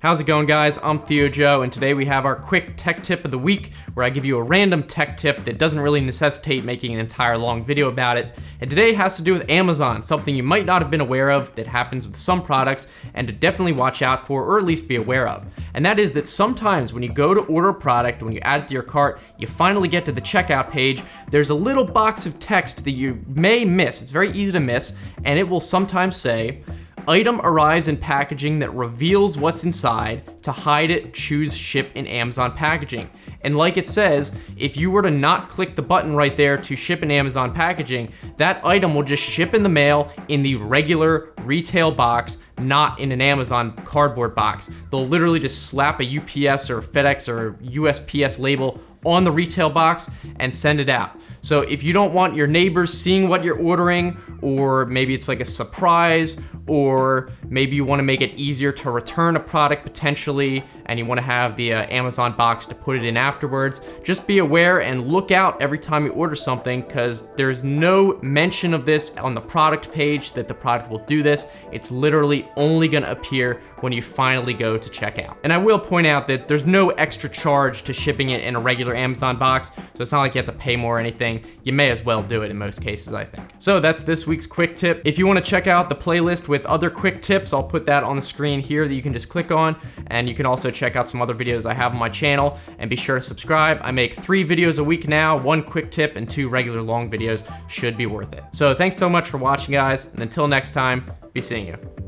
How's it going, guys? I'm Theo Joe, and today we have our quick tech tip of the week, where I give you a random tech tip that doesn't really necessitate making an entire long video about it. And today has to do with Amazon, something you might not have been aware of that happens with some products and to definitely watch out for, or at least be aware of. And that is that sometimes when you go to order a product, when you add it to your cart, you finally get to the checkout page, there's a little box of text that you may miss. It's very easy to miss, and it will sometimes say, "Item arrives in packaging that reveals what's inside. To hide it, choose ship in Amazon packaging." And like it says, if you were to not click the button right there to ship in Amazon packaging, that item will just ship in the mail in the regular retail box, not in an Amazon cardboard box. They'll literally just slap a UPS or FedEx or USPS label on the retail box and send it out. So if you don't want your neighbors seeing what you're ordering, or maybe it's like a surprise, or maybe you want to make it easier to return a product potentially, and you want to have the Amazon box to put it in afterwards, just be aware and look out every time you order something, because there's no mention of this on the product page that the product will do this. It's literally only going to appear when you finally go to checkout. And I will point out that there's no extra charge to shipping it in a regular Amazon box, so it's not like you have to pay more or anything. You may as well do it in most cases, I think. So that's this week's quick tip. If you want to check out the playlist with other quick tips, I'll put that on the screen here that you can just click on, and you can also check out some other videos I have on my channel, and be sure to subscribe. I make 3 videos a week now, 1 quick tip and 2 regular long videos. Should be worth it. So thanks so much for watching, guys, and until next time, be seeing you.